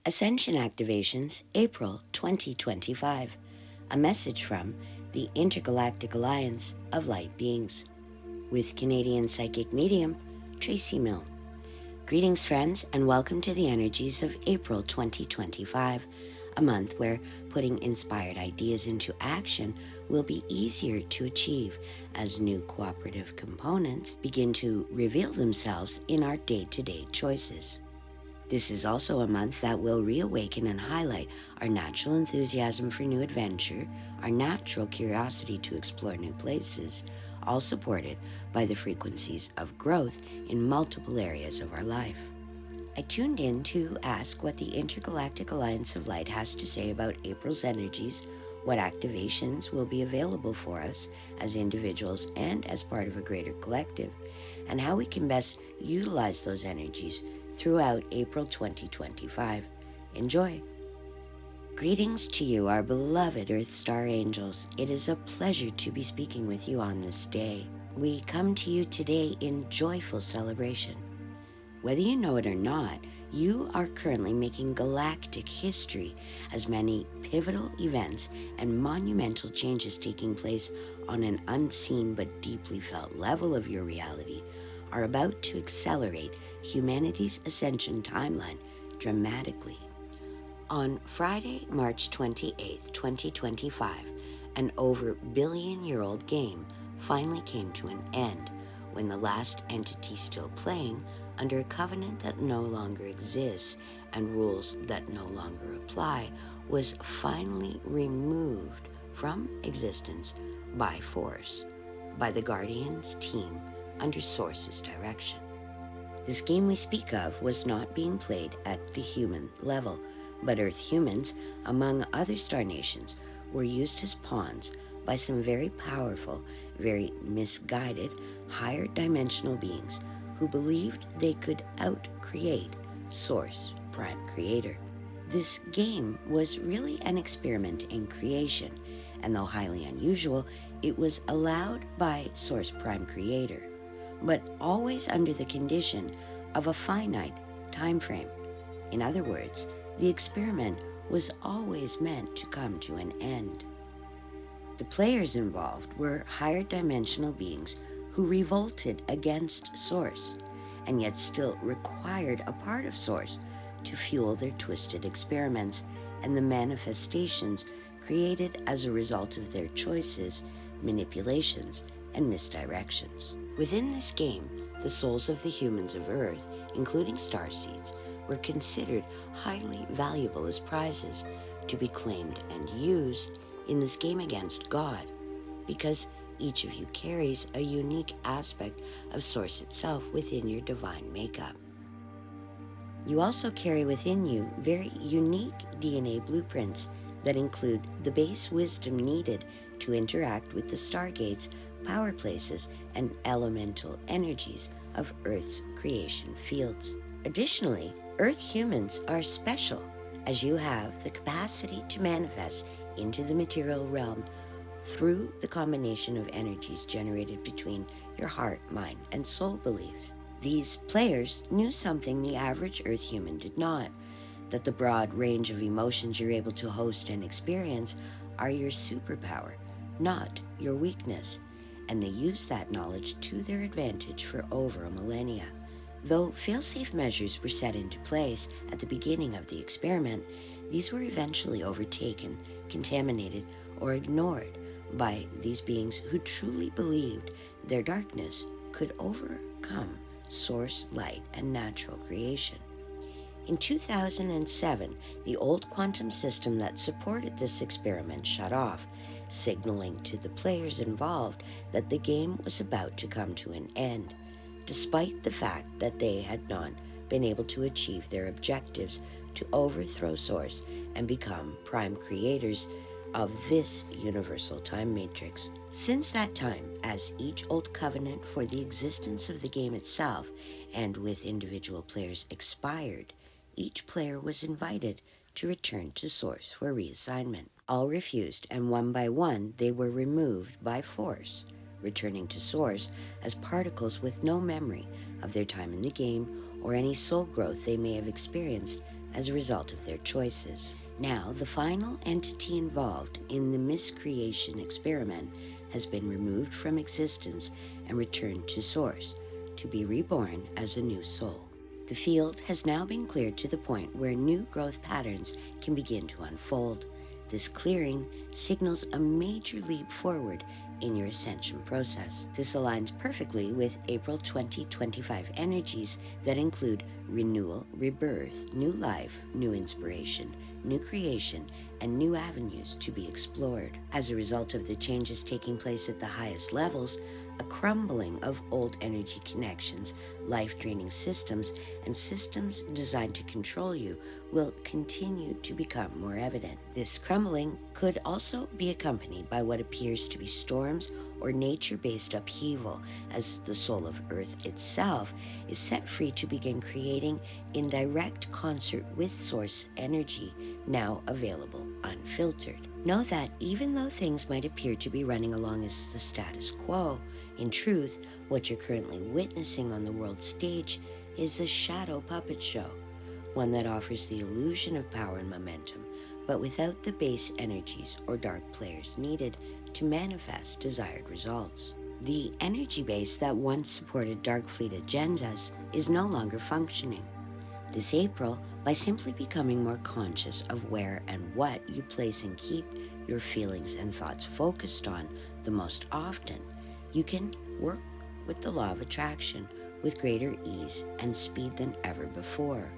Ascension Activations, April 2025. A message from the Intergalactic Alliance of Light Beings. With Canadian psychic medium, Tracey Milne. Greetings, friends, and welcome to the energies of April 2025, a month where putting inspired ideas into action will be easier to achieve as new cooperative components begin to reveal themselves in our day-to-day choices. This is also a month that will reawaken and highlight our natural enthusiasm for new adventure, our natural curiosity to explore new places, all supported by the frequencies of growth in multiple areas of our life. I tuned in to ask what the Intergalactic Alliance of Light has to say about April's energies, what activations will be available for us as individuals and as part of a greater collective, and how we can best utilize those energies throughout April 2025. Enjoy! Greetings to you, our beloved Earth Star Angels. It is a pleasure to be speaking with you on this day. We come to you today in joyful celebration. Whether you know it or not, you are currently making galactic history as many pivotal events and monumental changes taking place on an unseen but deeply felt level of your reality are about to accelerate humanity's ascension timeline dramatically. On Friday, March 28, 2025, an over billion-year-old game finally came to an end when the last entity still playing under a covenant that no longer exists and rules that no longer apply was finally removed from existence by force by the Guardians team under Source's direction. This game we speak of was not being played at the human level, but Earth humans, among other star nations, were used as pawns by some very powerful, very misguided, higher dimensional beings who believed they could out-create Source, Prime Creator. This game was really an experiment in creation, and though highly unusual, it was allowed by Source Prime Creator, but always under the condition of a finite time frame. In other words, the experiment was always meant to come to an end. The players involved were higher dimensional beings who revolted against Source, and yet still required a part of Source to fuel their twisted experiments and the manifestations created as a result of their choices, manipulations, and misdirections. Within this game, the souls of the humans of Earth, including starseeds, were considered highly valuable as prizes to be claimed and used in this game against God, because each of you carries a unique aspect of Source itself within your divine makeup. You also carry within you very unique DNA blueprints that include the base wisdom needed to interact with the stargates, power places, and elemental energies of Earth's creation fields. Additionally, Earth humans are special, as you have the capacity to manifest into the material realm through the combination of energies generated between your heart, mind, and soul beliefs. These players knew something the average Earth human did not, that the broad range of emotions you're able to host and experience are your superpower, not your weakness, and they used that knowledge to their advantage for over a millennia. Though fail-safe measures were set into place at the beginning of the experiment, these were eventually overtaken, contaminated, or ignored by these beings who truly believed their darkness could overcome Source, light, and natural creation. In 2007, the old quantum system that supported this experiment shut off, signaling to the players involved that the game was about to come to an end, despite the fact that they had not been able to achieve their objectives to overthrow Source and become prime creators of this universal time matrix. Since that time, as each old covenant for the existence of the game itself and with individual players expired, each player was invited to return to Source for reassignment. All refused, and one by one they were removed by force, returning to Source as particles with no memory of their time in the game or any soul growth they may have experienced as a result of their choices. Now, the final entity involved in the miscreation experiment has been removed from existence and returned to Source to be reborn as a new soul. The field has now been cleared to the point where new growth patterns can begin to unfold. This clearing signals a major leap forward in your ascension process. This aligns perfectly with April 2025 energies that include renewal, rebirth, new life, new inspiration, new creation, and new avenues to be explored. As a result of the changes taking place at the highest levels, a crumbling of old energy connections, life-draining systems, and systems designed to control you will continue to become more evident. This crumbling could also be accompanied by what appears to be storms or nature-based upheaval, as the soul of Earth itself is set free to begin creating in direct concert with source energy, now available unfiltered. Know that even though things might appear to be running along as the status quo, in truth, what you're currently witnessing on the world stage is a shadow puppet show, one that offers the illusion of power and momentum, but without the base energies or dark players needed to manifest desired results. The energy base that once supported dark fleet agendas is no longer functioning. This April, by simply becoming more conscious of where and what you place and keep your feelings and thoughts focused on the most often, you can work with the law of attraction with greater ease and speed than ever before,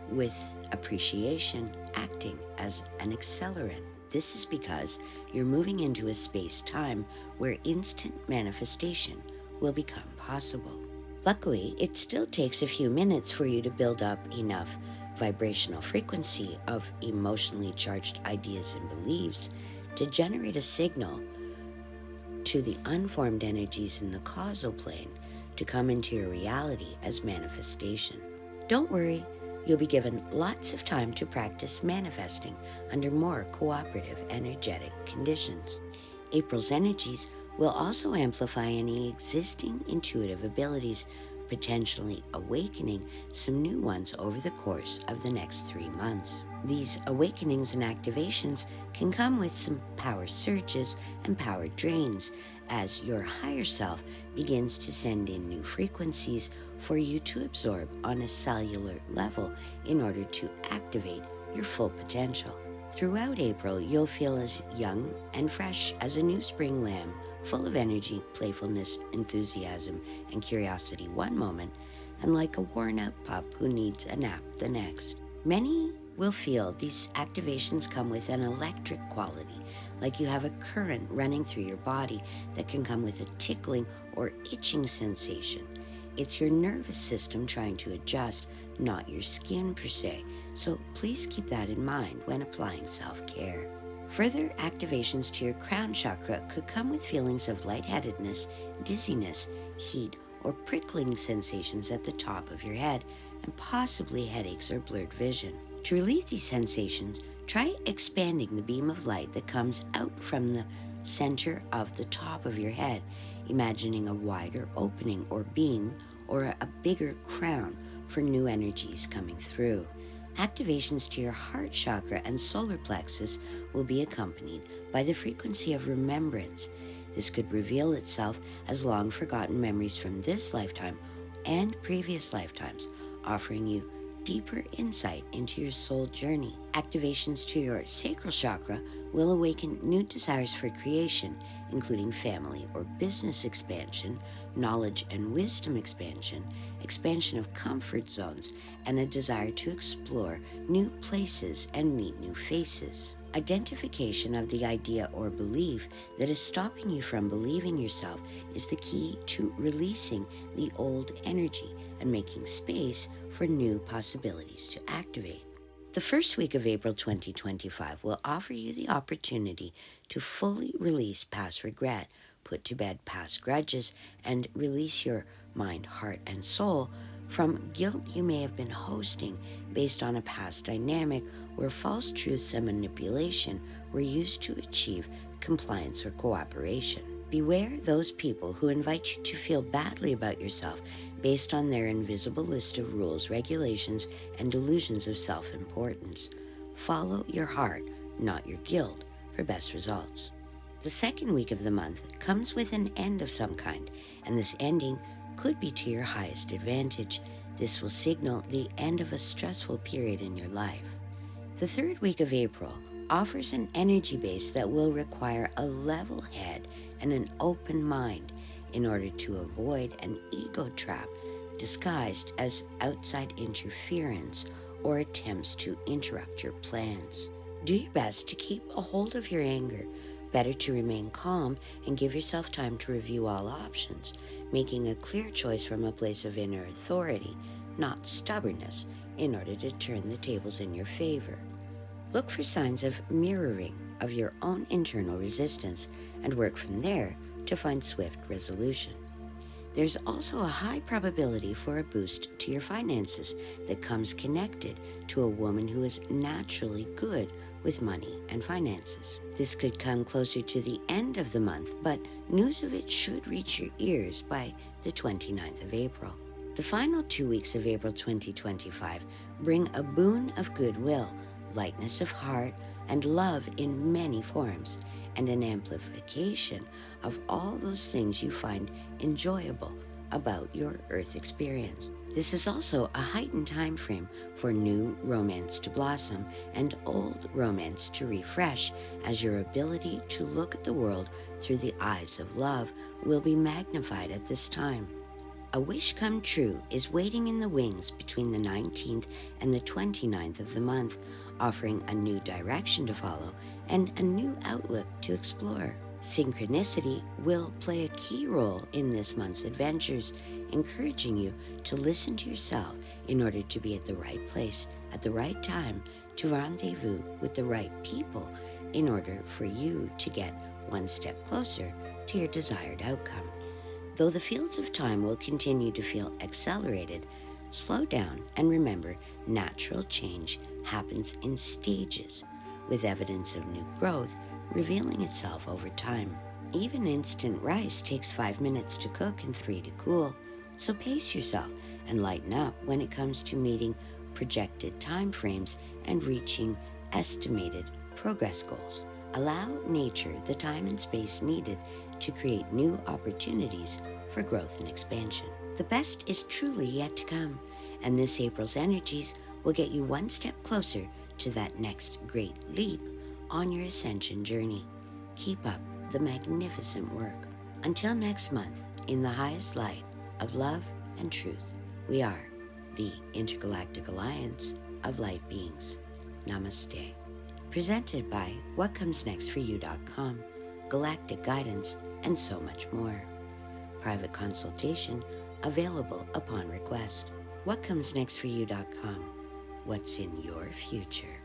with appreciation acting as an accelerant. This is because you're moving into a space-time where instant manifestation will become possible. Luckily, it still takes a few minutes for you to build up enough vibrational frequency of emotionally charged ideas and beliefs to generate a signal to the unformed energies in the causal plane to come into your reality as manifestation. Don't worry, you'll be given lots of time to practice manifesting under more cooperative energetic conditions. April's energies will also amplify any existing intuitive abilities, potentially awakening some new ones over the course of the next 3 months. These awakenings and activations can come with some power surges and power drains as your higher self begins to send in new frequencies for you to absorb on a cellular level in order to activate your full potential. Throughout April, you'll feel as young and fresh as a new spring lamb, full of energy, playfulness, enthusiasm, and curiosity one moment, and like a worn-out pup who needs a nap the next. Many will feel these activations come with an electric quality, like you have a current running through your body that can come with a tickling or itching sensation. It's your nervous system trying to adjust, not your skin per se, so please keep that in mind when applying self-care. Further activations to your crown chakra could come with feelings of lightheadedness, dizziness, heat, or prickling sensations at the top of your head, and possibly headaches or blurred vision. To relieve these sensations, try expanding the beam of light that comes out from the center of the top of your head, imagining a wider opening or beam or a bigger crown for new energies coming through. Activations to your heart chakra and solar plexus will be accompanied by the frequency of remembrance. This could reveal itself as long-forgotten memories from this lifetime and previous lifetimes, offering you deeper insight into your soul journey. Activations to your sacral chakra will awaken new desires for creation, including family or business expansion, knowledge and wisdom expansion, expansion of comfort zones, and a desire to explore new places and meet new faces. Identification of the idea or belief that is stopping you from believing yourself is the key to releasing the old energy and making space for new possibilities to activate. The first week of April 2025 will offer you the opportunity to fully release past regret, put to bed past grudges, and release your mind, heart, and soul from guilt you may have been hosting based on a past dynamic where false truths and manipulation were used to achieve compliance or cooperation. Beware those people who invite you to feel badly about yourself based on their invisible list of rules, regulations, and delusions of self-importance. Follow your heart, not your guilt, for best results. The second week of the month comes with an end of some kind, and this ending could be to your highest advantage. This will signal the end of a stressful period in your life. The third week of April offers an energy base that will require a level head and an open mind in order to avoid an ego trap disguised as outside interference or attempts to interrupt your plans. Do your best to keep a hold of your anger. Better to remain calm and give yourself time to review all options, making a clear choice from a place of inner authority, not stubbornness, in order to turn the tables in your favor. Look for signs of mirroring of your own internal resistance and work from there to find swift resolution. There's also a high probability for a boost to your finances that comes connected to a woman who is naturally good with money and finances. This could come closer to the end of the month, but news of it should reach your ears by the 29th of April. The final 2 weeks of April 2025 bring a boon of goodwill, lightness of heart, and love in many forms, and an amplification of all those things you find enjoyable about your Earth experience. This is also a heightened time frame for new romance to blossom and old romance to refresh, as your ability to look at the world through the eyes of love will be magnified at this time. A wish come true is waiting in the wings between the 19th and the 29th of the month, offering a new direction to follow and a new outlook to explore. Synchronicity will play a key role in this month's adventures, encouraging you to listen to yourself in order to be at the right place at the right time, to rendezvous with the right people in order for you to get one step closer to your desired outcome. Though the fields of time will continue to feel accelerated, slow down and remember natural change happens in stages, with evidence of new growth revealing itself over time. Even instant rice takes 5 minutes to cook and 3 to cool, so pace yourself and lighten up when it comes to meeting projected time frames and reaching estimated progress goals. Allow nature the time and space needed to create new opportunities for growth and expansion. The best is truly yet to come, and this April's energies will get you one step closer to that next great leap on your ascension journey. Keep up the magnificent work. Until next month, in the highest light of love and truth, we are the Intergalactic Alliance of Light Beings. Namaste. Presented by WhatComesNextForYou.com, Galactic Guidance, and so much more. Private consultation available upon request. WhatComesNextForYou.com. What's in your future?